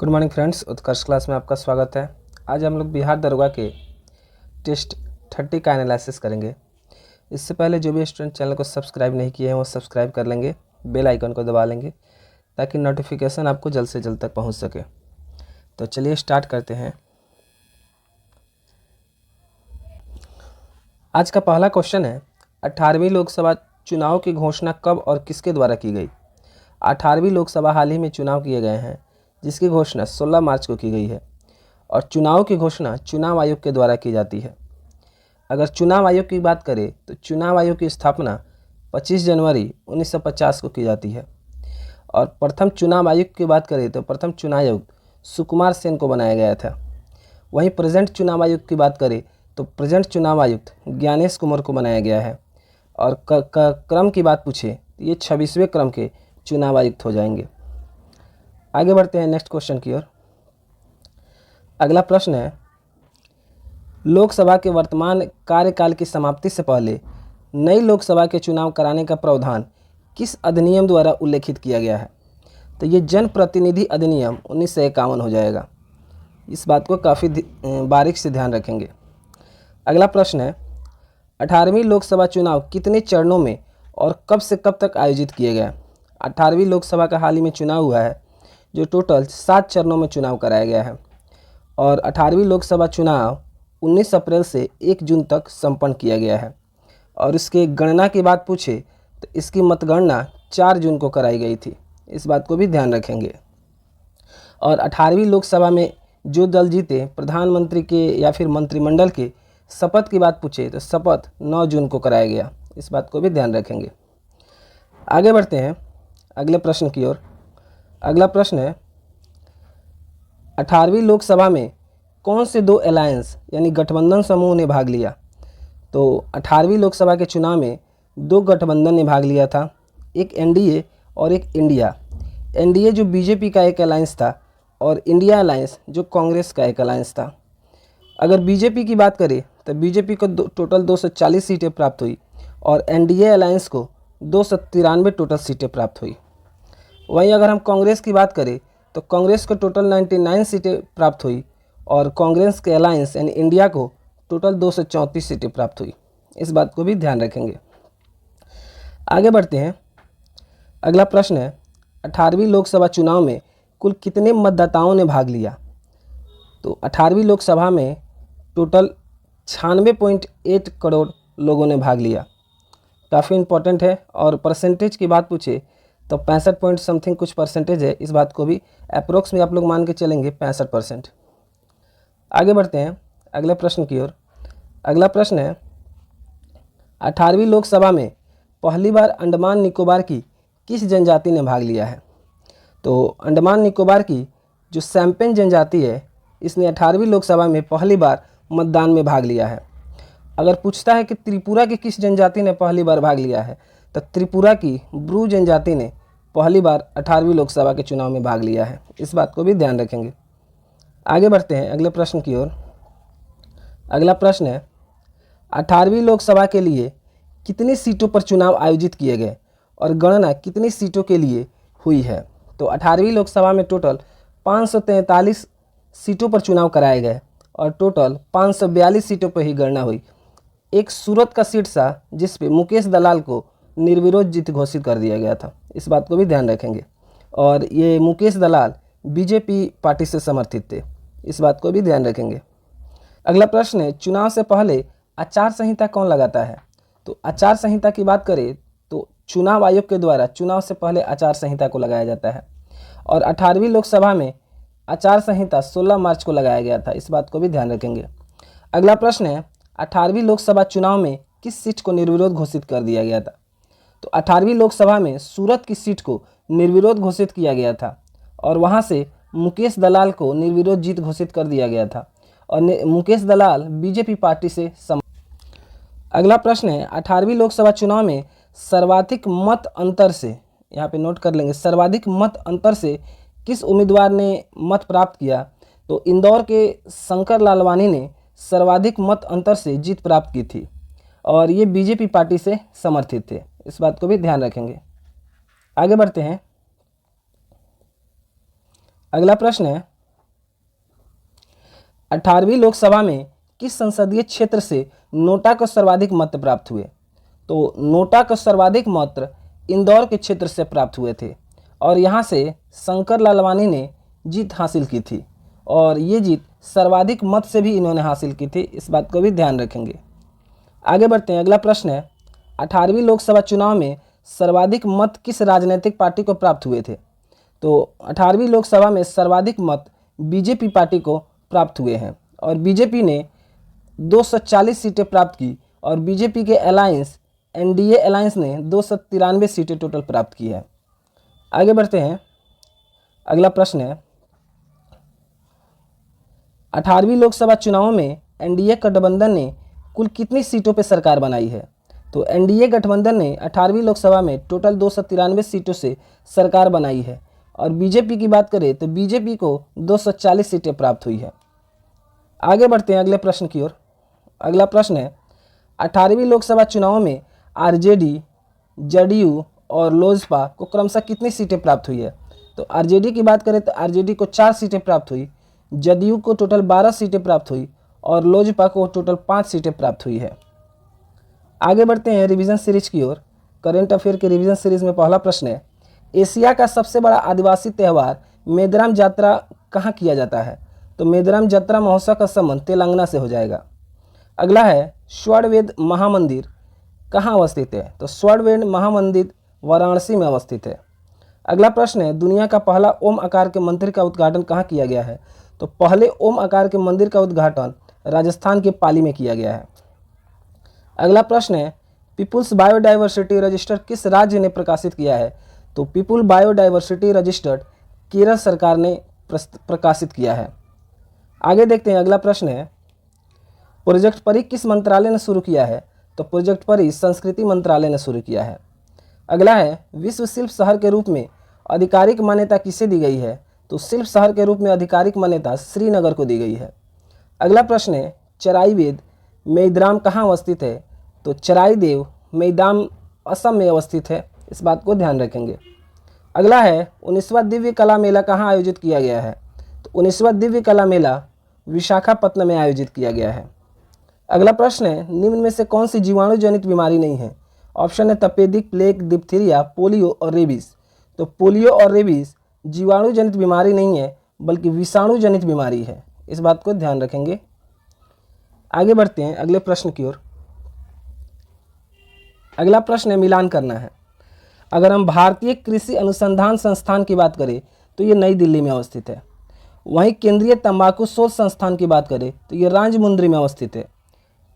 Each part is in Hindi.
गुड मॉर्निंग फ्रेंड्स, उत्कर्ष क्लास में आपका स्वागत है। आज हम लोग बिहार दरोगा के टेस्ट 30 का एनालिसिस करेंगे। इससे पहले जो भी स्टूडेंट चैनल को सब्सक्राइब नहीं किए हैं वो सब्सक्राइब कर लेंगे, बेल आइकन को दबा लेंगे ताकि नोटिफिकेशन आपको जल्द से जल्द तक पहुंच सके। तो चलिए स्टार्ट करते हैं। आज का पहला क्वेश्चन है, 18वीं लोकसभा चुनाव की घोषणा कब और किसके द्वारा की गई। 18वीं लोकसभा हाल ही में चुनाव किए गए हैं जिसकी घोषणा 16 मार्च को की गई है और चुनाव की घोषणा चुनाव आयोग के द्वारा की जाती है। अगर चुनाव आयोग की बात करें तो चुनाव आयोग की स्थापना 25 जनवरी 1950 को की जाती है और प्रथम चुनाव आयुक्त की बात करें तो प्रथम चुनाव आयुक्त सुकुमार सेन को बनाया गया था। वहीं प्रेजेंट चुनाव आयुक्त की बात करें तो प्रेजेंट चुनाव आयुक्त ज्ञानेश कुमार को बनाया गया है और क्रम की बात पूछे तो ये 26वें क्रम के चुनाव आयुक्त हो जाएंगे। आगे बढ़ते हैं नेक्स्ट क्वेश्चन की ओर। अगला प्रश्न है, लोकसभा के वर्तमान कार्यकाल की समाप्ति से पहले नई लोकसभा के चुनाव कराने का प्रावधान किस अधिनियम द्वारा उल्लेखित किया गया है। तो ये जनप्रतिनिधि अधिनियम 1951 हो जाएगा। इस बात को काफ़ी बारीक से ध्यान रखेंगे। अगला प्रश्न है, 18वीं लोकसभा चुनाव कितने चरणों में और कब से कब तक आयोजित किए गए। 18वीं लोकसभा का हाल ही में चुनाव हुआ है जो टोटल 7 चरणों में चुनाव कराया गया है और 18वीं लोकसभा चुनाव 19 अप्रैल से 1 जून तक संपन्न किया गया है और इसके गणना की बात पूछे तो इसकी मतगणना 4 जून को कराई गई थी। इस बात को भी ध्यान रखेंगे। और 18वीं लोकसभा में जो दल जीते प्रधानमंत्री के या फिर मंत्रिमंडल के शपथ की बात पूछे तो शपथ 9 जून को कराया गया। इस बात को भी ध्यान रखेंगे। आगे बढ़ते हैं अगले प्रश्न की ओर। अगला प्रश्न है, 18वीं लोकसभा में कौन से 2 अलायंस यानी गठबंधन समूह ने भाग लिया। तो 18वीं लोकसभा के चुनाव में 2 गठबंधन ने भाग लिया था, एक एनडीए और एक इंडिया। एनडीए जो बीजेपी का एक अलायंस था और इंडिया अलायंस जो कांग्रेस का एक अलायंस था। अगर बीजेपी की बात करें तो बीजेपी को टोटल 240 सीटें प्राप्त हुई और एनडीए अलायंस को 293 टोटल सीटें प्राप्त हुई। वहीं अगर हम कांग्रेस की बात करें तो कांग्रेस को टोटल 99 सीटें प्राप्त हुई और कांग्रेस के अलायंस यानी इंडिया को टोटल 234 सीटें प्राप्त हुई। इस बात को भी ध्यान रखेंगे। आगे बढ़ते हैं। अगला प्रश्न है, 18वीं लोकसभा चुनाव में कुल कितने मतदाताओं ने भाग लिया। तो 18वीं लोकसभा में टोटल 96.8 करोड़ लोगों ने भाग लिया। काफ़ी इम्पोर्टेंट है। और परसेंटेज की बात पूछे तो 65 पॉइंट समथिंग कुछ परसेंटेज है। इस बात को भी अप्रोक्स में आप लोग मान के चलेंगे 65%। आगे बढ़ते हैं अगले प्रश्न की ओर। अगला प्रश्न है, 18वीं लोकसभा में पहली बार अंडमान निकोबार की किस जनजाति ने भाग लिया है। तो अंडमान निकोबार की जो सैम्पेन जनजाति है इसने 18वीं लोकसभा में पहली बार मतदान में भाग लिया है। अगर पूछता है कि त्रिपुरा की किस जनजाति ने पहली बार भाग लिया है तो त्रिपुरा की ब्रू जनजाति ने पहली बार 18वीं लोकसभा के चुनाव में भाग लिया है। इस बात को भी ध्यान रखेंगे। आगे बढ़ते हैं अगले प्रश्न की ओर। अगला प्रश्न है, 18वीं लोकसभा के लिए कितनी सीटों पर चुनाव आयोजित किए गए और गणना कितनी सीटों के लिए हुई है। तो 18वीं लोकसभा में टोटल 543 सीटों पर चुनाव कराए गए और टोटल 542 सीटों पर ही गणना हुई। एक सूरत का सीट था जिस पे मुकेश दलाल को निर्विरोध जीत घोषित कर दिया गया था। इस बात को भी ध्यान रखेंगे। और ये मुकेश दलाल बीजेपी पार्टी से समर्थित थे। इस बात को भी ध्यान रखेंगे। अगला प्रश्न है, चुनाव से पहले आचार संहिता कौन लगाता है। तो आचार संहिता की बात करें तो चुनाव आयोग के द्वारा चुनाव से पहले आचार संहिता को लगाया जाता है और 18वीं लोकसभा में आचार संहिता 16 मार्च को लगाया गया था। इस बात को भी ध्यान रखेंगे। अगला प्रश्न है, 18वीं लोकसभा चुनाव में किस सीट को निर्विरोध घोषित कर दिया गया था। तो 18वीं लोकसभा में सूरत की सीट को निर्विरोध घोषित किया गया था और वहां से मुकेश दलाल को निर्विरोध जीत घोषित कर दिया गया था और मुकेश दलाल बीजेपी पार्टी से अगला प्रश्न है, 18वीं लोकसभा चुनाव में सर्वाधिक मत अंतर से, यहाँ पे नोट कर लेंगे, सर्वाधिक मत अंतर से किस उम्मीदवार ने मत प्राप्त किया। तो इंदौर के शंकर लालवानी ने सर्वाधिक मत अंतर से जीत प्राप्त की थी और ये बीजेपी पार्टी से समर्थित थे। इस बात को भी ध्यान रखेंगे। आगे बढ़ते हैं। अगला प्रश्न है, 18वीं लोकसभा में किस संसदीय क्षेत्र से नोटा को सर्वाधिक मत प्राप्त हुए? तो नोटा को सर्वाधिक मत इंदौर के क्षेत्र से प्राप्त हुए थे और यहाँ से शंकर लालवानी ने जीत हासिल की थी और ये जीत सर्वाधिक मत से भी इन्होंने हासिल की थी, इस बात को भी ध्यान रखेंगे। आगे बढ़ते हैं, अगला प्रश्न है 18वीं लोकसभा चुनाव में सर्वाधिक मत किस राजनीतिक पार्टी को प्राप्त हुए थे? तो 18वीं लोकसभा में सर्वाधिक मत बीजेपी पार्टी को प्राप्त हुए हैं और बीजेपी ने 240 सीटें प्राप्त की और बीजेपी के एनडीए अलायंस ने 293 सीटें टोटल प्राप्त की है। आगे बढ़ते हैं, अगला प्रश्न है 18वीं लोकसभा चुनाव में एनडीए गठबंधन ने कुल कितनी सीटों पर सरकार बनाई है? तो एनडीए गठबंधन ने 18वीं लोकसभा में टोटल 293 सीटों से सरकार बनाई है और बीजेपी की बात करें तो बीजेपी को 240 सीटें प्राप्त हुई है। आगे बढ़ते हैं अगले प्रश्न की ओर। अगला प्रश्न है 18वीं लोकसभा चुनाव में आरजेडी, जदयू और लोजपा को क्रमशः कितनी सीटें प्राप्त हुई है? तो आरजेडी की बात करें तो आरजेडी को 4 सीटें प्राप्त हुई, जदयू को टोटल 12 सीटें प्राप्त हुई और लोजपा को टोटल 5 सीटें प्राप्त हुई है। आगे बढ़ते हैं रिवीजन सीरीज की ओर। करेंट अफेयर के रिवीजन सीरीज में पहला प्रश्न है एशिया का सबसे बड़ा आदिवासी त्यौहार मेदराम जात्रा कहाँ किया जाता है? तो मेदराम जात्रा महोत्सव का संबंध तेलंगाना से हो जाएगा। अगला है स्वर्णवेद महामंदिर कहाँ अवस्थित है? तो स्वर्णवेद महामंदिर वाराणसी में अवस्थित है। अगला प्रश्न है दुनिया का पहला ओम आकार के मंदिर का उद्घाटन कहाँ किया गया है? तो पहले ओम आकार के मंदिर का उद्घाटन राजस्थान के पाली में किया गया है। अगला प्रश्न है पीपुल्स बायोडाइवर्सिटी रजिस्टर किस राज्य ने प्रकाशित किया है? तो पीपुल बायोडाइवर्सिटी रजिस्टर केरल सरकार ने प्रकाशित किया है। आगे देखते हैं, अगला प्रश्न है प्रोजेक्ट परी किस मंत्रालय ने शुरू किया है? तो प्रोजेक्ट परी संस्कृति मंत्रालय ने शुरू किया है। अगला है विश्व शिल्प शहर के रूप में आधिकारिक मान्यता किसे दी गई है? तो शिल्प शहर के रूप में आधिकारिक मान्यता श्रीनगर को दी गई है। अगला प्रश्न है चराईवेद मेईदाम कहाँ अवस्थित है? तो चराईदेव मेईदाम असम में अवस्थित है, इस बात को ध्यान रखेंगे। अगला है 19वां दिव्य कला मेला कहाँ आयोजित किया गया है? तो 19वां दिव्य कला मेला विशाखापत्तनम में आयोजित किया गया है। अगला प्रश्न है निम्न में से कौन सी जीवाणु जनित बीमारी नहीं है? ऑप्शन है तपेदिक, प्लेग, डिप्थीरिया, पोलियो और रेबीज। तो पोलियो और रेबीज जीवाणु जनित बीमारी नहीं है बल्कि विषाणु जनित बीमारी है, इस बात को ध्यान रखेंगे। आगे बढ़ते हैं अगले प्रश्न की ओर। अगला प्रश्न है मिलान करना है। अगर हम भारतीय कृषि अनुसंधान संस्थान की बात करें तो ये नई दिल्ली में अवस्थित है। वहीं केंद्रीय तंबाकू शोध संस्थान की बात करें तो ये राजमुंद्री में अवस्थित है।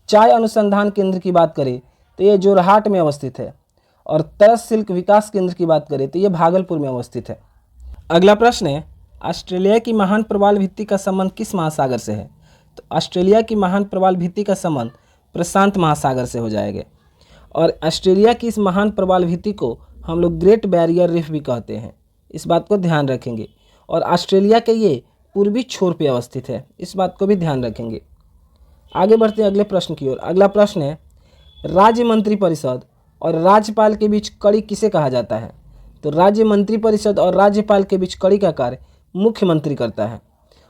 चाय अनुसंधान केंद्र की बात करें तो ये जोरहाट में अवस्थित है और तरस सिल्क विकास केंद्र की बात करें तो ये भागलपुर में अवस्थित है। अगला प्रश्न है ऑस्ट्रेलिया की महान प्रवाल भित्ति का संबंध किस महासागर से है? तो ऑस्ट्रेलिया की महान प्रवाल भित्ति का संबंध प्रशांत महासागर से हो जाएगा और ऑस्ट्रेलिया की इस महान प्रवाल भित्ति को हम लोग ग्रेट बैरियर रीफ भी कहते हैं, इस बात को ध्यान रखेंगे। और ऑस्ट्रेलिया के ये पूर्वी छोर पे अवस्थित है, इस बात को भी ध्यान रखेंगे। आगे बढ़ते हैं अगले प्रश्न की ओर। अगला प्रश्न है राज्य मंत्रिपरिषद और राज्यपाल के बीच कड़ी किसे कहा जाता है? तो राज्य मंत्रिपरिषद और राज्यपाल के बीच कड़ी का कार्य मुख्यमंत्री करता है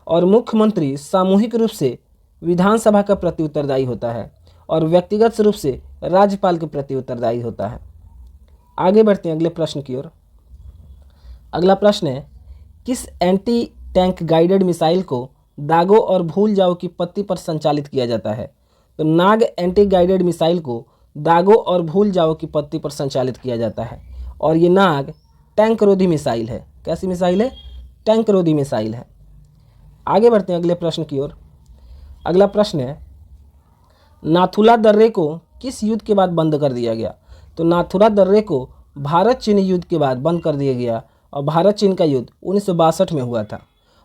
और मुख्यमंत्री सामूहिक रूप से विधानसभा का प्रति उत्तरदायी होता है और व्यक्तिगत रूप से राज्यपाल के प्रति उत्तरदायी होता है। आगे बढ़ते हैं अगले प्रश्न की ओर। अगला प्रश्न है किस एंटी टैंक गाइडेड मिसाइल को दागो और भूल जाओ की पत्ती पर संचालित किया जाता है? तो नाग एंटी गाइडेड मिसाइल को दागो और भूल जाओ की पत्ती पर संचालित किया जाता है और ये नाग टैंक रोधी मिसाइल है। कैसी मिसाइल है? टैंक रोधी मिसाइल है। आगे बढ़ते हैं अगले प्रश्न की ओर। अगला प्रश्न है नाथुला दर्रे को किस युद्ध के बाद बंद कर दिया गया? तो नाथुला दर्रे को भारत चीन युद्ध के बाद बंद कर दिया गया और भारत चीन का युद्ध 1962 में हुआ था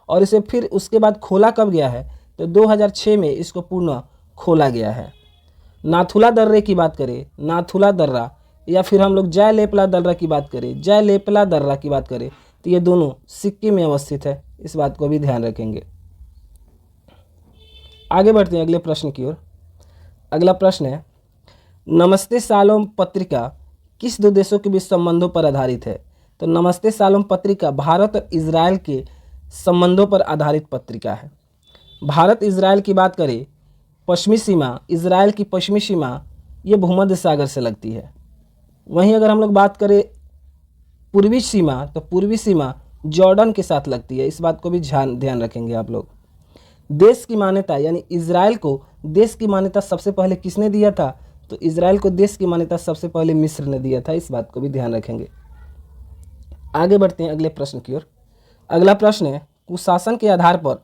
और इसे फिर उसके बाद खोला कब गया है? तो 2006 में इसको पुनः खोला गया है। नाथुला दर्रे की बात करें, नाथुला दर्रा या फिर हम लोग जयलेपला दर्रा की बात करें, जयलेपला दर्रा की बात करें तो ये दोनों सिक्किम में अवस्थित है, इस बात को भी ध्यान रखेंगे। आगे बढ़ते हैं अगले प्रश्न की ओर। अगला प्रश्न है नमस्ते शालोम पत्रिका किस दो देशों के बीच संबंधों पर आधारित है? तो नमस्ते शालोम पत्रिका भारत और इजराइल के संबंधों पर आधारित पत्रिका है। भारत इजराइल की बात करें, पश्चिमी सीमा, इजराइल की पश्चिमी सीमा ये भूमध्य सागर से लगती है। वहीं अगर हम लोग बात करें पूर्वी सीमा, तो पूर्वी सीमा जॉर्डन के साथ लगती है। इस बात को भी ध्यान रखेंगे आप लोग। देश की मान्यता यानी इजराइल को देश की मान्यता सबसे पहले किसने दिया था? तो इजराइल को देश की मान्यता सबसे पहले मिस्र ने दिया था। इस बात को भी ध्यान रखेंगे। आगे बढ़ते हैं अगले प्रश्न की ओर। अगला प्रश्न है, कुशासन के आधार पर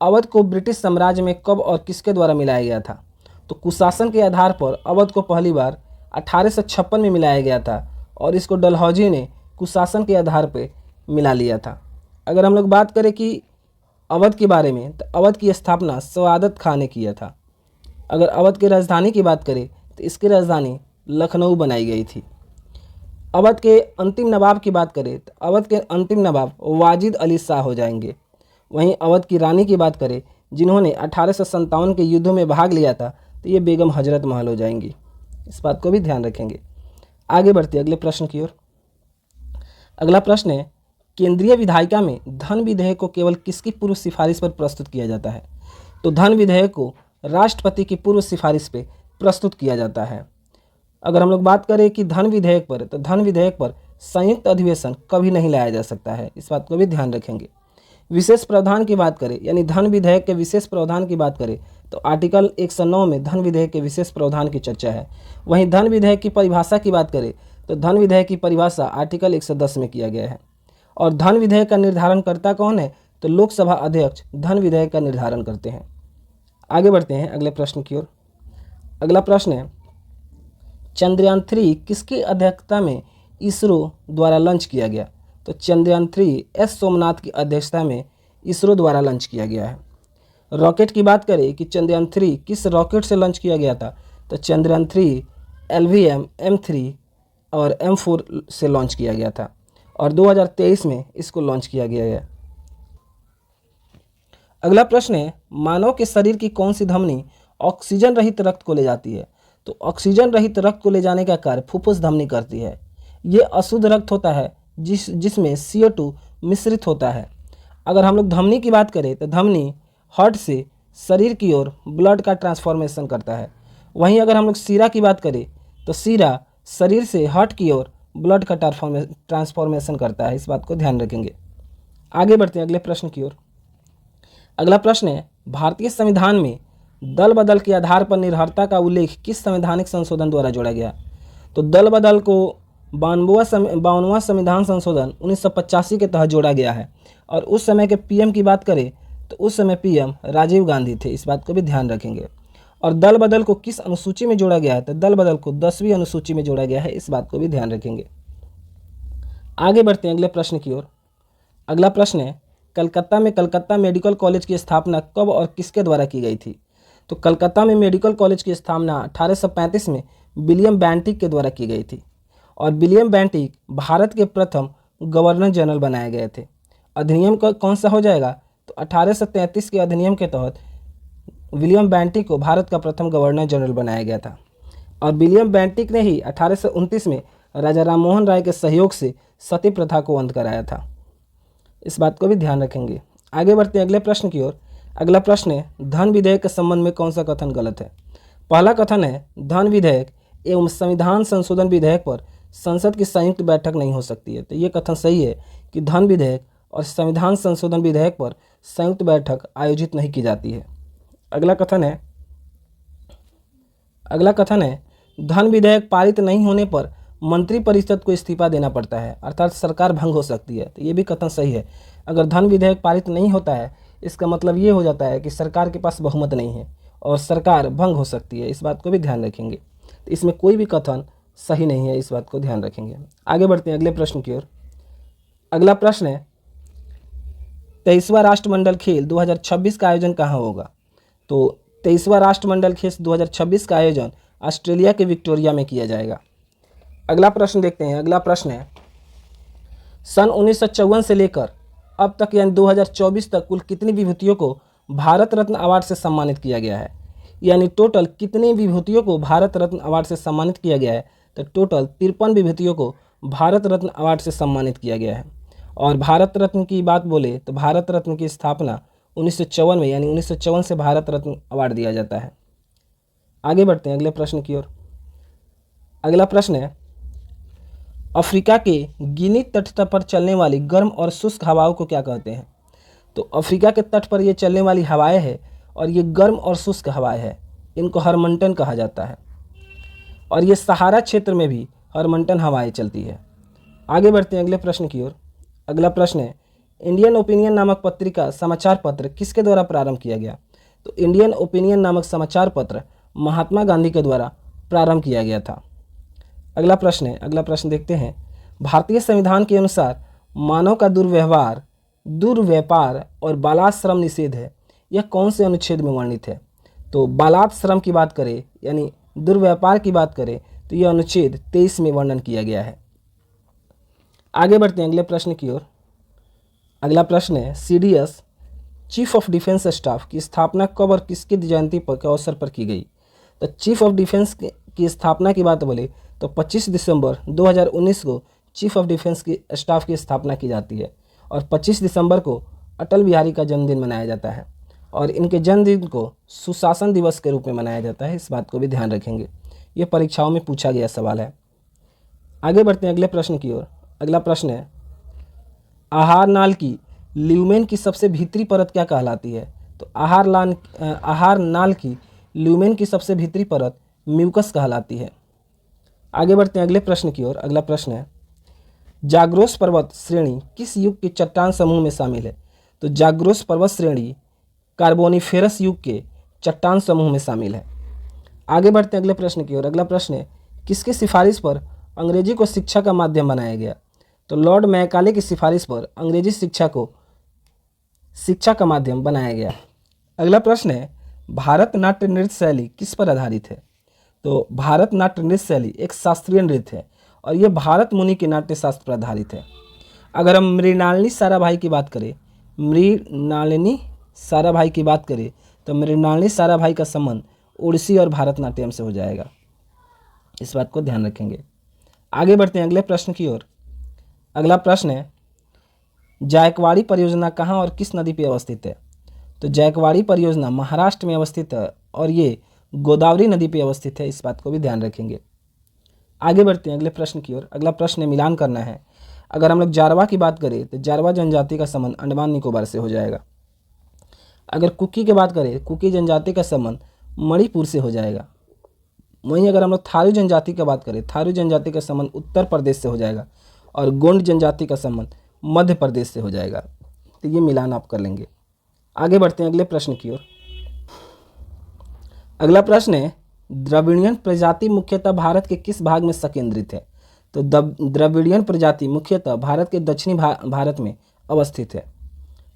अवध को ब्रिटिश साम्राज्य में कब और किसके द्वारा मिलाया गया था? तो कुशासन के आधार पर अवध को पहली बार 1856 में मिलाया गया था और इसको डलहौजी ने कुशासन के आधार पर मिला लिया था। अगर हम लोग बात करें कि अवध के बारे में, तो अवध की स्थापना सआदत खान ने किया था। अगर अवध की राजधानी की बात करें तो इसकी राजधानी लखनऊ बनाई गई थी। अवध के अंतिम नवाब की बात करें तो अवध के अंतिम नवाब वाजिद अली शाह हो जाएंगे। वहीं अवध की रानी की बात करें जिन्होंने 1857 के युद्धों में भाग लिया था, तो ये बेगम हजरत महल हो जाएंगी। इस बात को भी ध्यान रखेंगे। आगे बढ़ते अगले प्रश्न की ओर। अगला प्रश्न है, केंद्रीय विधायिका में धन विधेयक को केवल किसकी पूर्व सिफारिश पर प्रस्तुत किया जाता है? तो धन विधेयक को राष्ट्रपति की पूर्व सिफारिश पर प्रस्तुत किया जाता है। अगर हम लोग बात करें कि धन विधेयक पर, तो धन विधेयक पर संयुक्त अधिवेशन कभी नहीं लाया जा सकता है। इस बात को भी ध्यान रखेंगे। विशेष प्रावधान की बात करें यानी धन विधेयक के विशेष प्रावधान की बात करें तो आर्टिकल 109 में धन विधेयक के विशेष प्रावधान की चर्चा है। वहीं धन विधेयक की परिभाषा की बात करें तो धन विधेयक की परिभाषा आर्टिकल 110 में किया गया है। और धन विधेयक का निर्धारण करता कौन है? तो लोकसभा अध्यक्ष धन विधेयक का निर्धारण करते हैं। आगे बढ़ते हैं अगले प्रश्न की ओर। अगला प्रश्न है, चंद्रयान 3 किसकी अध्यक्षता में इसरो द्वारा लॉन्च किया गया? तो चंद्रयान 3 एस सोमनाथ की अध्यक्षता में इसरो द्वारा लॉन्च किया गया है। रॉकेट की बात करें कि चंद्रयान 3 किस रॉकेट से लॉन्च किया गया था? तो चंद्रयान 3 LVM M3 और M4 से लॉन्च किया गया था और 2023 में इसको लॉन्च किया गया है। अगला प्रश्न है, मानव के शरीर की कौन सी धमनी ऑक्सीजन रहित रक्त को ले जाती है? तो ऑक्सीजन रहित रक्त को ले जाने का कार्य फुफ्फुस धमनी करती है। ये अशुद्ध रक्त होता है जिसमें CO2 मिश्रित होता है। अगर हम लोग धमनी की बात करें तो धमनी हार्ट से शरीर की ओर ब्लड का ट्रांसफॉर्मेशन करता है। वहीं अगर हम लोग सीरा की बात करें तो सीरा शरीर से हार्ट की ओर ब्लड का ट्रांसफॉर्मेशन करता है। इस बात को ध्यान रखेंगे। आगे बढ़ते हैं अगले प्रश्न की ओर। अगला प्रश्न है, भारतीय संविधान में दल बदल के आधार पर निर्भरता का उल्लेख किस संवैधानिक संशोधन द्वारा जोड़ा गया? तो दल बदल को 52वां संविधान संशोधन 1985 के तहत जोड़ा गया है। और उस समय के PM की बात करें तो उस समय PM राजीव गांधी थे। इस बात को भी ध्यान रखेंगे। और दल बदल को किस अनुसूची में जोड़ा गया है? तो दल बदल को 10वीं अनुसूची में जोड़ा गया है। इस बात को भी ध्यान रखेंगे। आगे बढ़ते हैं अगले प्रश्न की ओर। अगला प्रश्न है, कलकत्ता में कलकत्ता मेडिकल कॉलेज की स्थापना कब और किसके द्वारा की गई थी? तो कलकत्ता में मेडिकल कॉलेज की स्थापना 1835 में विलियम बेंटिक के द्वारा की गई थी। और विलियम बेंटिक भारत के प्रथम गवर्नर जनरल बनाए गए थे। अधिनियम कौन सा हो जाएगा? तो 1833 के अधिनियम के तहत विलियम बेंटिक को भारत का प्रथम गवर्नर जनरल बनाया गया था। और विलियम बेंटिक ने ही 1829 में राजा राममोहन राय के सहयोग से सती प्रथा को अंत कराया था। इस बात को भी ध्यान रखेंगे। आगे बढ़ते हैं अगले प्रश्न की ओर। अगला प्रश्न है, धन विधेयक के संबंध में कौन सा कथन गलत है? पहला कथन है, धन विधेयक एवं संविधान संशोधन विधेयक पर संसद की संयुक्त बैठक नहीं हो सकती है। तो ये कथन सही है कि धन विधेयक और संविधान संशोधन विधेयक पर संयुक्त बैठक आयोजित नहीं की जाती है। अगला कथन है धन विधेयक पारित नहीं होने पर मंत्रिपरिषद को इस्तीफा देना पड़ता है, अर्थात सरकार भंग हो सकती है। तो ये भी कथन सही है। अगर धन विधेयक पारित नहीं होता है इसका मतलब ये हो जाता है कि सरकार के पास बहुमत नहीं है और सरकार भंग हो सकती है। इस बात को भी ध्यान रखेंगे। तो इसमें कोई भी कथन सही नहीं है। इस बात को ध्यान रखेंगे। आगे बढ़ते हैं अगले प्रश्न की ओर। अगला प्रश्न है, 23वां राष्ट्रमंडल खेल 2026 का आयोजन कहाँ होगा? तो 23वां राष्ट्रमंडल खेल 2026 का आयोजन ऑस्ट्रेलिया के विक्टोरिया में किया जाएगा। अगला प्रश्न देखते हैं। अगला प्रश्न है, सन 1954 से लेकर अब तक यानी 2024 तक कुल कितनी विभूतियों को भारत रत्न अवार्ड से सम्मानित किया गया है? यानी टोटल कितनी विभूतियों को भारत रत्न अवार्ड से सम्मानित किया गया है? तो टोटल 53 विभूतियों को भारत रत्न अवार्ड से सम्मानित किया गया है। और भारत रत्न की बात बोले तो भारत रत्न की स्थापना 1954 में, यानी 1954 से भारत रत्न अवार्ड दिया जाता है। आगे बढ़ते हैं अगले प्रश्न की ओर। अगला प्रश्न है, अफ्रीका के गिनी तट पर चलने वाली गर्म और शुष्क हवाओं को क्या कहते हैं? तो अफ्रीका के तट पर ये चलने वाली हवाएं हैं और ये गर्म और शुष्क हवाएं हैं, इनको हरमंटन कहा जाता है। और ये सहारा क्षेत्र में भी हरमंटन हवाएं चलती है। आगे बढ़ते हैं अगले प्रश्न की ओर। अगला प्रश्न है, इंडियन ओपिनियन नामक पत्रिका समाचार पत्र किसके द्वारा प्रारंभ किया गया? तो इंडियन ओपिनियन नामक समाचार पत्र महात्मा गांधी के द्वारा प्रारंभ किया गया था। अगला प्रश्न देखते हैं, भारतीय संविधान के अनुसार मानव का दुर्व्यवहार, दुर्व्यापार और बालात श्रम निषेध है, यह कौन से अनुच्छेद में वर्णित है? तो बालात श्रम की बात करें यानी दुर्व्यापार की बात करें तो यह अनुच्छेद 23 में वर्णन किया गया है। आगे बढ़ते हैं अगले प्रश्न की ओर। अगला प्रश्न है, CDS chief of defence staff की स्थापना कब और किसकी जयंती के अवसर पर की गई? तो चीफ ऑफ डिफेंस की स्थापना की बात बोले तो 25 दिसंबर 2019 को चीफ ऑफ डिफेंस की स्टाफ की स्थापना की जाती है और 25 दिसंबर को अटल बिहारी का जन्मदिन मनाया जाता है और इनके जन्मदिन को सुशासन दिवस के रूप में मनाया जाता है। इस बात को भी ध्यान रखेंगे, ये परीक्षाओं में पूछा गया सवाल है। आगे बढ़ते हैं अगले प्रश्न की ओर। अगला प्रश्न है, आहार नाल की ल्यूमेन की सबसे भीतरी परत क्या कहलाती है? तो आहार नाल की ल्यूमेन की सबसे भीतरी परत म्यूकस कहलाती है। आगे बढ़ते हैं अगले प्रश्न की ओर। अगला प्रश्न है, जाग्रोस पर्वत श्रेणी किस युग के चट्टान समूह में शामिल है? तो जाग्रोस पर्वत श्रेणी कार्बोनिफेरस युग के चट्टान समूह में शामिल है। आगे बढ़ते हैं अगले प्रश्न की ओर। अगला प्रश्न है, किसकी सिफारिश पर अंग्रेजी को शिक्षा का माध्यम बनाया गया? तो लॉर्ड मैकाले की सिफारिश पर अंग्रेजी शिक्षा को शिक्षा का माध्यम बनाया गया। अगला प्रश्न है, भारत नाट्य नृत्य शैली किस पर आधारित है? तो भारत नाट्य नृत्य शैली एक शास्त्रीय नृत्य है और ये भारत मुनि के नाट्य शास्त्र पर आधारित है। अगर हम मृणालिनी साराभाई की बात करें तो मृणालिनी साराभाई का संबंध ओडिसी और भारतनाट्यम से हो जाएगा। इस बात को ध्यान रखेंगे। आगे बढ़ते हैं अगले प्रश्न की ओर। अगला प्रश्न है, जायकवाड़ी परियोजना कहाँ और किस नदी पर अवस्थित है? तो जायकवाड़ी परियोजना महाराष्ट्र में अवस्थित है और ये गोदावरी नदी पर अवस्थित है। इस बात को भी ध्यान रखेंगे। आगे बढ़ते हैं अगले प्रश्न की ओर। अगला प्रश्न है, मिलान करना है। अगर हम लोग जारवा की बात करें तो जारवा जनजाति का संबंध अंडमान निकोबार से हो जाएगा। अगर कुकी की बात करें, कुकी जनजाति का संबंध मणिपुर से हो जाएगा। वहीं अगर हम लोग थारू जनजाति की बात करें, थारू जनजाति का संबंध उत्तर प्रदेश से हो जाएगा और गोंड जनजाति का संबंध मध्य प्रदेश से हो जाएगा। तो ये मिलान आप कर लेंगे। आगे बढ़ते हैं अगले प्रश्न की ओर। अगला प्रश्न है, द्रविड़ियन प्रजाति मुख्यतः भारत के किस भाग में संकेंद्रित है? तो द्रविड़ियन प्रजाति मुख्यतः भारत के दक्षिणी भारत में अवस्थित है।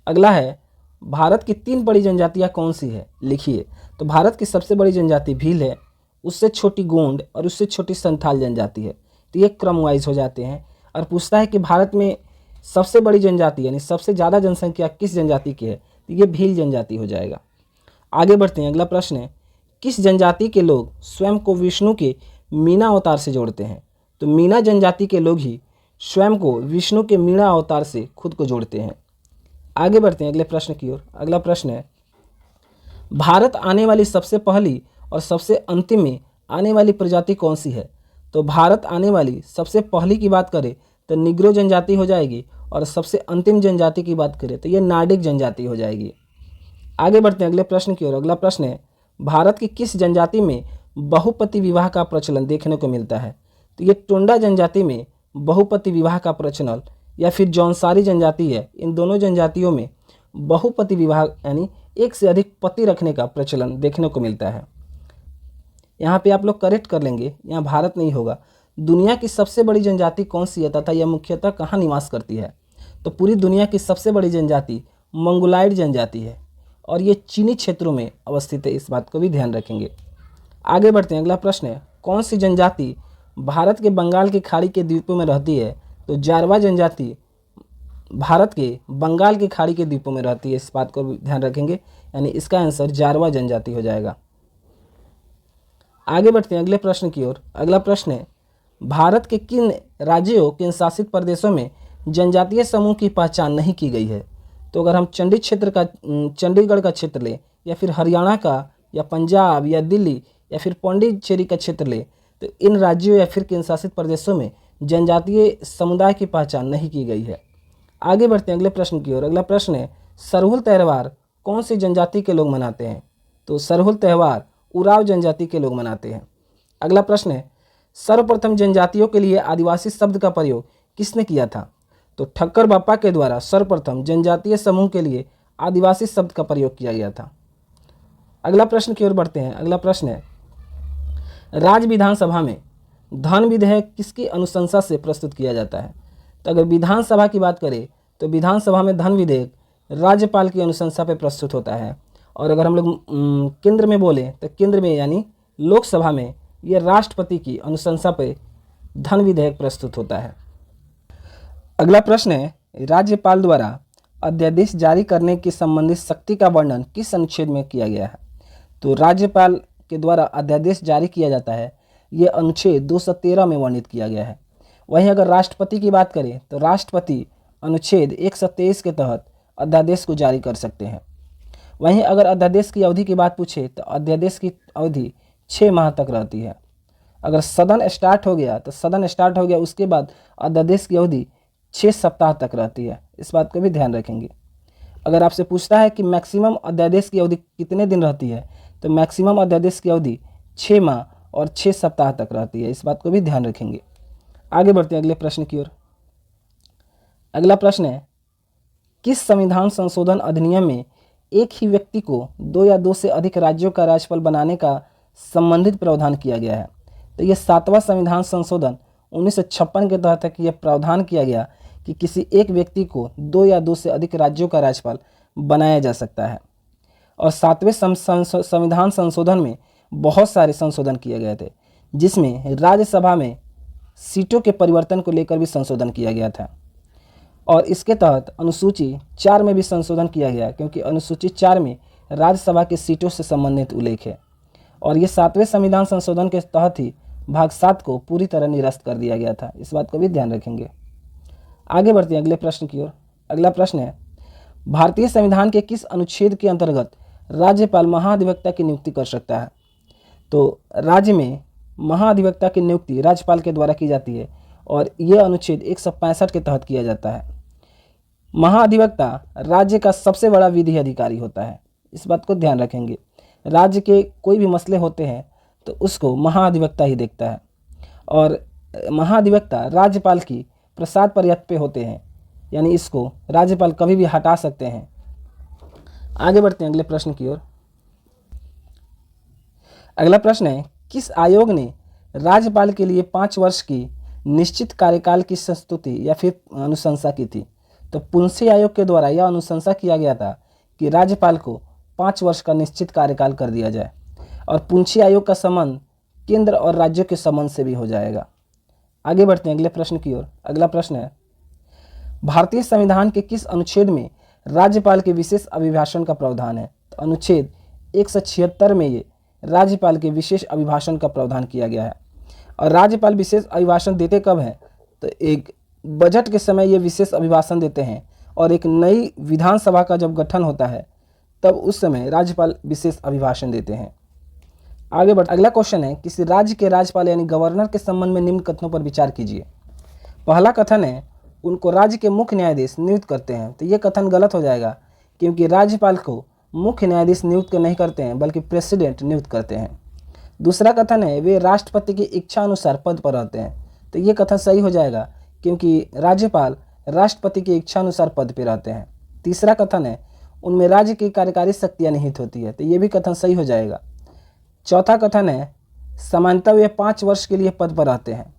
अगला है, भारत की 3 बड़ी जनजातियां कौन सी है? लिखिए। तो भारत की सबसे बड़ी जनजाति भील है, उससे छोटी गोंड और उससे छोटी संथाल जनजाति है। तो ये क्रम वाइज हो जाते हैं और पूछता है कि भारत में सबसे बड़ी जनजाति यानी सबसे ज़्यादा जनसंख्या किस जनजाति की है? तो ये भील जनजाति हो जाएगा। आगे बढ़ते हैं। अगला प्रश्न है, किस जनजाति के लोग स्वयं को विष्णु के मीना अवतार से जोड़ते हैं? तो मीना जनजाति के लोग ही स्वयं को विष्णु के मीना अवतार से खुद को जोड़ते हैं। आगे बढ़ते हैं अगले प्रश्न की ओर। अगला प्रश्न है, भारत आने वाली सबसे पहली और सबसे अंतिम में आने वाली प्रजाति कौन सी है? तो भारत आने वाली सबसे पहली की बात करें तो निग्रो जनजाति हो जाएगी और सबसे अंतिम जनजाति की बात करें तो ये नार्डिक जनजाति हो जाएगी। आगे बढ़ते हैं अगले प्रश्न की ओर। अगला प्रश्न है, भारत की किस जनजाति में बहुपति विवाह का प्रचलन देखने को मिलता है? तो ये टोंडा जनजाति में बहुपति विवाह का प्रचलन या फिर जौनसारी जनजाति है, इन दोनों जनजातियों में बहुपति विवाह यानी एक से अधिक पति रखने का प्रचलन देखने को मिलता है। यहाँ पे आप लोग करेक्ट कर लेंगे, यहाँ भारत नहीं होगा। दुनिया की सबसे बड़ी जनजाति कौन सी है तथा यह मुख्यतः कहाँ निवास करती है? तो पूरी दुनिया की सबसे बड़ी जनजाति मंगोलाइड जनजाति है और ये चीनी क्षेत्रों में अवस्थित है। इस बात को भी ध्यान रखेंगे। आगे बढ़ते हैं। अगला प्रश्न है, कौन सी जनजाति भारत के बंगाल की खाड़ी के द्वीपों में रहती है? तो जारवा जनजाति भारत के बंगाल की खाड़ी के द्वीपों में रहती है। इस बात को भी ध्यान रखेंगे, यानी इसका आंसर जारवा जनजाति हो जाएगा। आगे बढ़ते हैं अगले प्रश्न की ओर। अगला प्रश्न है, भारत के किन राज्यों केंद्र शासित प्रदेशों में जनजातीय समूह की पहचान नहीं की गई है? तो अगर हम चंडीगढ़ का क्षेत्र लें, या फिर हरियाणा का, या पंजाब, या दिल्ली, या फिर पौंडीचेरी का क्षेत्र लें, तो इन राज्यों या फिर केंद्र शासित प्रदेशों में जनजातीय समुदाय की पहचान नहीं की गई है। आगे बढ़ते हैं अगले प्रश्न की ओर। अगला प्रश्न है, सरहुल त्यौहार कौन सी जनजाति के लोग मनाते हैं? तो सरहुल त्यौहार उरांव जनजाति के लोग मनाते हैं। अगला प्रश्न है, सर्वप्रथम जनजातियों के लिए आदिवासी शब्द का प्रयोग किसने किया था? तो ठक्कर बापा के द्वारा सर्वप्रथम जनजातीय समूह के लिए आदिवासी शब्द का प्रयोग किया गया था। अगला प्रश्न की ओर बढ़ते हैं। अगला प्रश्न है, राज्य विधानसभा में धन विधेयक किसकी अनुशंसा से प्रस्तुत किया जाता है? तो अगर विधानसभा की बात करें तो विधानसभा में धन विधेयक राज्यपाल की अनुशंसा पर प्रस्तुत होता है। और अगर हम लोग केंद्र में बोलें तो केंद्र में यानी लोकसभा में यह राष्ट्रपति की अनुशंसा पर धन विधेयक प्रस्तुत होता है। अगला प्रश्न है, राज्यपाल द्वारा अध्यादेश जारी करने के संबंधित शक्ति का वर्णन किस अनुच्छेद में किया गया है? तो राज्यपाल के द्वारा अध्यादेश जारी किया जाता है, यह अनुच्छेद 213 में वर्णित किया गया है। वहीं अगर राष्ट्रपति की बात करें तो राष्ट्रपति अनुच्छेद 123 के तहत अध्यादेश को जारी कर सकते हैं। वहीं अगर अध्यादेश की अवधि की बात पूछे तो अध्यादेश की अवधि 6 माह तक रहती है। अगर सदन स्टार्ट हो गया तो सदन स्टार्ट हो गया, उसके बाद अध्यादेश की अवधि 6 सप्ताह तक रहती है। इस बात को भी ध्यान रखेंगे। अगर आपसे पूछता है कि मैक्सिमम अध्यादेश की अवधि कितने दिन रहती है, तो मैक्सिमम अध्यादेश की अवधि 6 माह और 6 सप्ताह तक रहती है। इस बात को भी ध्यान रखेंगे। आगे बढ़ते हैं अगले प्रश्न की ओर। अगला प्रश्न है, किस संविधान संशोधन अधिनियम में एक ही व्यक्ति को 2 या 2 से अधिक राज्यों का राज्यपाल बनाने का संबंधित प्रावधान किया गया है? तो यह 7वां संविधान संशोधन 1956 के तहत है कि यह प्रावधान किया गया कि किसी एक व्यक्ति को 2 या 2 से अधिक राज्यों का राज्यपाल बनाया जा सकता है। और 7वें संविधान संशोधन में बहुत सारे संशोधन किए गए थे, जिसमें राज्यसभा में सीटों के परिवर्तन को लेकर भी संशोधन किया गया था। और इसके तहत अनुसूची 4 में भी संशोधन किया गया, क्योंकि अनुसूची 4 में राज्यसभा की सीटों से संबंधित उल्लेख है। और ये 7वें संविधान संशोधन के तहत ही भाग 7 को पूरी तरह निरस्त कर दिया गया था। इस बात को भी ध्यान रखेंगे। आगे बढ़ते हैं अगले प्रश्न की ओर। अगला प्रश्न है, भारतीय संविधान के किस अनुच्छेद के अंतर्गत राज्यपाल महाधिवक्ता की नियुक्ति कर सकता है? तो राज्य में महाधिवक्ता की नियुक्ति राज्यपाल के द्वारा की जाती है, और यह अनुच्छेद 165 के तहत किया जाता है। महाधिवक्ता राज्य का सबसे बड़ा विधि अधिकारी होता है। इस बात को ध्यान रखेंगे। राज्य के कोई भी मसले होते हैं तो उसको महाधिवक्ता ही देखता है, और महाधिवक्ता राज्यपाल की प्रसाद पर्यत पे होते हैं, यानी इसको राज्यपाल कभी भी हटा सकते हैं। आगे बढ़ते हैं अगले प्रश्न की ओर। अगला प्रश्न है, किस आयोग ने राज्यपाल के लिए 5 वर्ष की निश्चित कार्यकाल की संस्तुति या फिर अनुशंसा की थी? तो पुंसी आयोग के द्वारा यह अनुशंसा किया गया था कि राज्यपाल को 5 वर्ष का निश्चित कार्यकाल कर दिया जाए। और पुंसी आयोग का संबंध केंद्र और राज्यों के संबंध से भी हो जाएगा। आगे बढ़ते हैं अगले प्रश्न की ओर। अगला प्रश्न है, भारतीय संविधान के किस अनुच्छेद में राज्यपाल के विशेष अभिभाषण का प्रावधान है? तो अनुच्छेद 176 में ये राज्यपाल के विशेष अभिभाषण का प्रावधान किया गया है। और राज्यपाल विशेष अभिभाषण देते कब हैं? तो एक बजट के समय ये विशेष अभिभाषण देते हैं, और एक नई विधानसभा का जब गठन होता है तब उस समय राज्यपाल विशेष अभिभाषण देते हैं। आगे बढ़ अगला क्वेश्चन है, किसी राज्य के राज्यपाल यानी गवर्नर के संबंध में निम्न कथनों पर विचार कीजिए। पहला कथन है, उनको राज्य के मुख्य न्यायाधीश नियुक्त करते हैं। तो ये कथन गलत हो जाएगा, क्योंकि राज्यपाल को मुख्य न्यायाधीश नियुक्त नहीं करते हैं, बल्कि प्रेसिडेंट नियुक्त करते हैं। दूसरा कथन है, वे राष्ट्रपति की इच्छा अनुसार पद पर रहते हैं। तो ये कथन सही हो जाएगा, क्योंकि राज्यपाल राष्ट्रपति की इच्छा अनुसार पद पर रहते हैं। तीसरा कथन है, उनमें राज्य की कार्यकारी शक्तियाँ निहित होती है। तो ये भी कथन सही हो जाएगा। चौथा कथन है, सामान्यतः वे 5 वर्ष के लिए पद पर रहते हैं।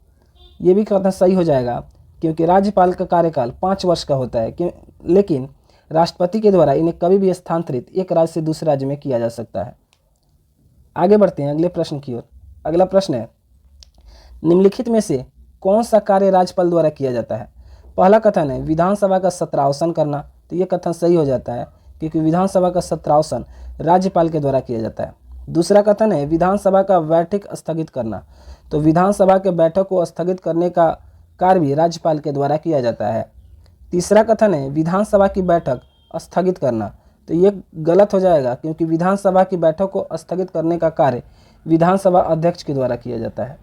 ये भी कथन सही हो जाएगा, क्योंकि राज्यपाल का कार्यकाल 5 वर्ष का होता है, लेकिन राष्ट्रपति के द्वारा इन्हें कभी भी स्थानांतरित एक राज्य से दूसरे राज्य में किया जा सकता है। आगे बढ़ते हैं अगले प्रश्न की ओर। अगला प्रश्न है, निम्नलिखित में से कौन सा कार्य राज्यपाल द्वारा किया जाता है? पहला कथन है, विधानसभा का सत्रावसान करना। तो ये कथन सही हो जाता है, क्योंकि विधानसभा का सत्रावसान राज्यपाल के द्वारा किया जाता है। दूसरा कथन है, विधानसभा का बैठक स्थगित करना। तो विधानसभा के बैठक को स्थगित करने का कार्य भी राज्यपाल के द्वारा किया जाता है। तीसरा कथन है, विधानसभा की बैठक स्थगित करना, तो ये गलत हो जाएगा क्योंकि विधानसभा की बैठक को स्थगित करने का कार्य विधानसभा अध्यक्ष के द्वारा किया जाता है।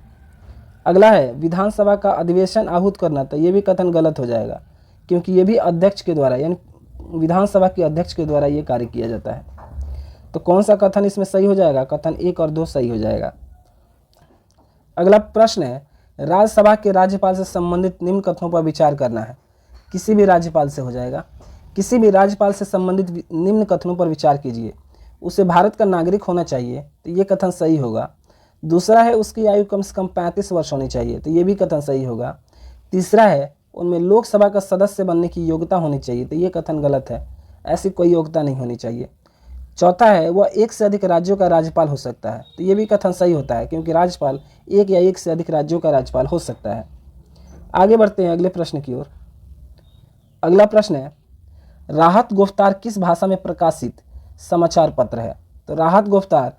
अगला है विधानसभा का अधिवेशन आहूत करना, तो ये भी कथन गलत हो जाएगा क्योंकि ये भी अध्यक्ष के द्वारा यानी विधानसभा के अध्यक्ष के द्वारा ये कार्य किया जाता है। तो कौन सा कथन इसमें सही हो जाएगा? कथन 1 और 2 सही हो जाएगा। अगला प्रश्न है राज्यसभा के राज्यपाल से संबंधित निम्न कथनों पर विचार करना है। किसी भी राज्यपाल से हो जाएगा। किसी भी राज्यपाल से संबंधित निम्न कथनों पर विचार कीजिए। उसे भारत का नागरिक होना चाहिए, तो ये कथन सही होगा। दूसरा है उसकी आयु कम से कम 35 वर्ष होनी चाहिए, तो ये भी कथन सही होगा। तीसरा है उनमें लोकसभा का सदस्य बनने की योग्यता होनी चाहिए, तो ये कथन गलत है, ऐसी कोई योग्यता नहीं होनी चाहिए। चौथा है वह एक से अधिक राज्यों का राज्यपाल हो सकता है, तो ये भी कथन सही होता है क्योंकि राज्यपाल एक या एक से अधिक राज्यों का राज्यपाल हो सकता है। आगे बढ़ते हैं अगले प्रश्न की ओर। अगला प्रश्न है राहत गुफ्तार किस भाषा में प्रकाशित समाचार पत्र है? तो राहत गुफ्तार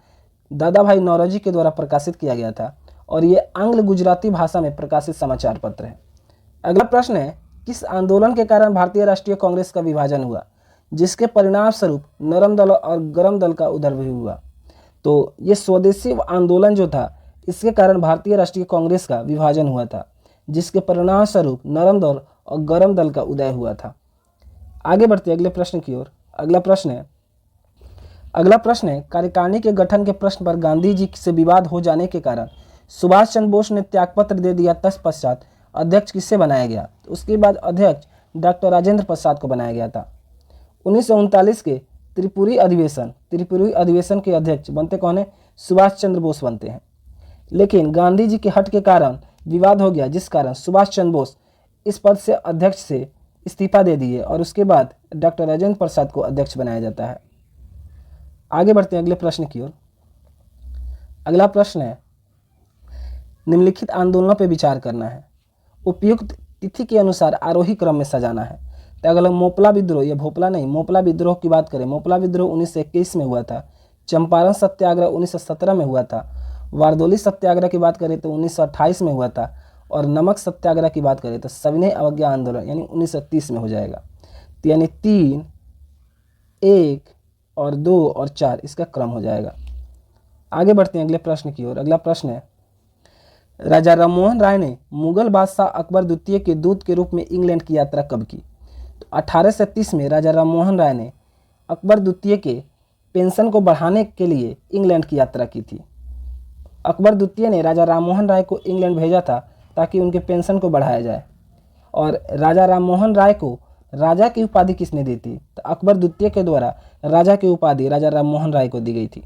दादा भाई नौरोजी के द्वारा प्रकाशित किया गया था और ये आंग्ल गुजराती भाषा में प्रकाशित समाचार पत्र है। अगला प्रश्न है किस आंदोलन के कारण भारतीय राष्ट्रीय कांग्रेस का विभाजन हुआ, जिसके परिणाम स्वरूप नरम दल और गरम दल का उदय भी हुआ? तो ये स्वदेशी आंदोलन जो था इसके कारण भारतीय राष्ट्रीय कांग्रेस का विभाजन हुआ था, जिसके परिणाम स्वरूप नरम दल और गरम दल का उदय हुआ था। आगे बढ़ते अगले प्रश्न की ओर। अगला प्रश्न है कार्यकारिणी के गठन के प्रश्न पर गांधी जी से विवाद हो जाने के कारण सुभाष चंद्र बोस ने त्यागपत्र दे दिया। तत्पश्चात अध्यक्ष किसे बनाया गया? उसके बाद अध्यक्ष डॉक्टर राजेंद्र प्रसाद को बनाया गया था। 1939 के त्रिपुरी अधिवेशन के अध्यक्ष बनते कौन है? सुभाष चंद्र बोस बनते हैं। लेकिन गांधी जी के हट के कारण विवाद हो गया, जिस कारण सुभाष चंद्र बोस इस पद से अध्यक्ष से इस्तीफा दे दिए और उसके बाद डॉक्टर राजेंद्र प्रसाद को अध्यक्ष बनाया जाता है। आगे बढ़ते हैं अगले प्रश्न की ओर। अगला प्रश्न है निम्नलिखित आंदोलनों पर विचार करना है। उपयुक्त तिथि के अनुसार आरोही क्रम में सजाना है। तो अगला मोपला विद्रोह, या भोपला नहीं, मोपला विद्रोह की बात करें, मोपला विद्रोह 1921 में हुआ था। चंपारण सत्याग्रह 1917 में हुआ था। वारदोली सत्याग्रह की बात करें तो 1928 में हुआ था और नमक सत्याग्रह की बात करें तो सविनय अवज्ञा आंदोलन यानी 1930 में हो जाएगा। तो यानी 3, 1 और 2 और 4 इसका क्रम हो जाएगा। आगे बढ़ते हैं अगले प्रश्न की ओर। अगला प्रश्न है राजा राममोहन राय ने मुगल बादशाह अकबर द्वितीय के दूत के रूप में इंग्लैंड की यात्रा कब की? तो 1830 में राजा राममोहन राय ने अकबर द्वितीय के पेंशन को बढ़ाने के लिए इंग्लैंड की यात्रा की थी। अकबर द्वितीय ने राजा राममोहन राय को इंग्लैंड भेजा था ताकि उनके पेंशन को बढ़ाया जाए। और राजा राममोहन राय को राजा की उपाधि किसने दी थी? तो अकबर द्वितीय के द्वारा राजा की उपाधि राजा राममोहन राय को दी गई थी।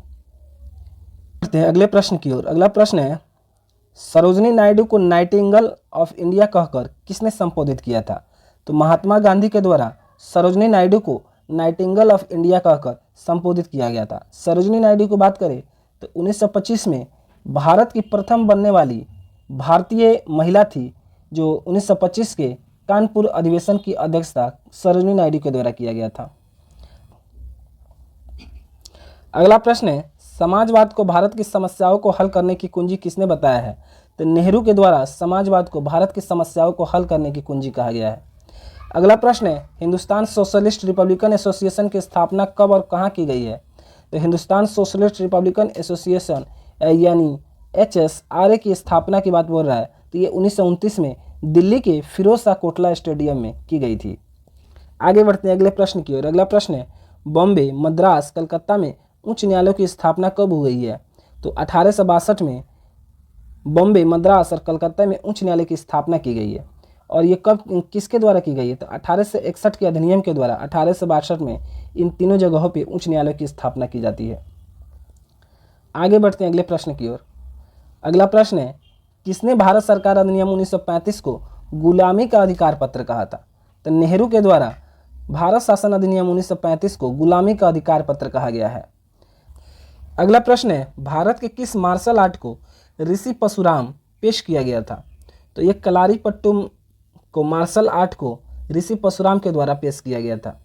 अगले प्रश्न की ओर। अगला प्रश्न है सरोजिनी नायडू को नाइटिंगेल ऑफ इंडिया कहकर किसने संबोधित किया था? तो महात्मा गांधी के द्वारा सरोजिनी नायडू को नाइटिंगेल ऑफ इंडिया कहकर संबोधित किया गया था। सरोजिनी नायडू की बात करें तो 1925 में भारत की प्रथम बनने वाली भारतीय महिला थी, जो 1925 के कानपुर अधिवेशन की अध्यक्षता सरोजिनी नायडू के द्वारा किया गया था। अगला प्रश्न है समाजवाद को भारत की समस्याओं को हल करने की कुंजी किसने बताया है? तो नेहरू के द्वारा समाजवाद को भारत की समस्याओं को हल करने की कुंजी कहा गया है। अगला प्रश्न है हिंदुस्तान सोशलिस्ट रिपब्लिकन एसोसिएशन की स्थापना कब और कहाँ की गई है? तो हिंदुस्तान सोशलिस्ट रिपब्लिकन एसोसिएशन यानी HSRA की स्थापना की बात बोल रहा है, तो ये 1929 में दिल्ली के फिरोज शाह कोटला स्टेडियम में की गई थी। आगे बढ़ते हैं अगले प्रश्न की ओर। अगला प्रश्न है बॉम्बे, मद्रास, कलकत्ता में उच्च न्यायालयों की स्थापना कब हुई है? तो 1862 में बॉम्बे, मद्रास और कलकत्ता में उच्च न्यायालय की स्थापना की गई है। और ये कब किसके द्वारा की गई है? तो 1861 के अधिनियम के द्वारा 1862 में इन तीनों जगहों पर उच्च न्यायालय की स्थापना की जाती है। आगे बढ़ते हैं अगले प्रश्न की ओर। अगला प्रश्न है किसने भारत सरकार अधिनियम 1935 को गुलामी का अधिकार पत्र कहा था? तो नेहरू के द्वारा भारत शासन अधिनियम 1935 को गुलामी का अधिकार पत्र कहा गया है। अगला प्रश्न है भारत के किस मार्शल आर्ट को ऋषि परशुराम पेश किया गया था? तो ये कलारीपट्टुम को मार्शल आर्ट को ऋषि परशुराम के द्वारा पेश किया गया था।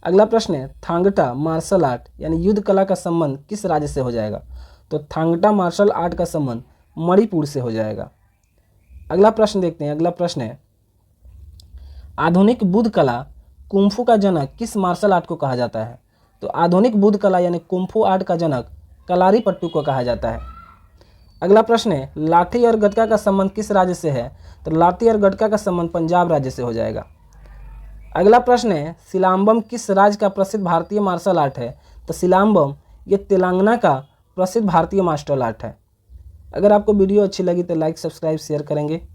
अगला प्रश्न है थांगटा मार्शल आर्ट यानी युद्ध कला का संबंध किस राज्य से हो जाएगा? तो थांगटा मार्शल आर्ट का संबंध मणिपुर से हो जाएगा। अगला प्रश्न देखते हैं। अगला प्रश्न है आधुनिक बुद्ध कला कुंफू का जनक किस मार्शल आर्ट को कहा जाता है? तो आधुनिक बुद्ध कला यानी कुंफू आर्ट का जनक कलारीपट्टू को कहा जाता है। अगला प्रश्न है, लाठी और गटका का संबंध किस राज्य से है? तो लाठी और गटका का संबंध पंजाब राज्य से हो जाएगा। अगला प्रश्न है, सिलाम्बम किस राज्य का प्रसिद्ध भारतीय मार्शल आर्ट है? तो सिलाम्बम ये तेलंगाना का प्रसिद्ध भारतीय मार्शल आर्ट है। अगर आपको वीडियो अच्छी लगी तो लाइक, सब्सक्राइब, शेयर करेंगे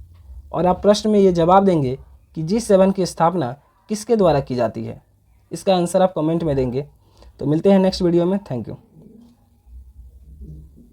और आप प्रश्न में ये जवाब देंगे कि G7 की स्थापना किसके द्वारा की जाती है। इसका आंसर आप कमेंट में देंगे। तो मिलते हैं नेक्स्ट वीडियो में। Thank you.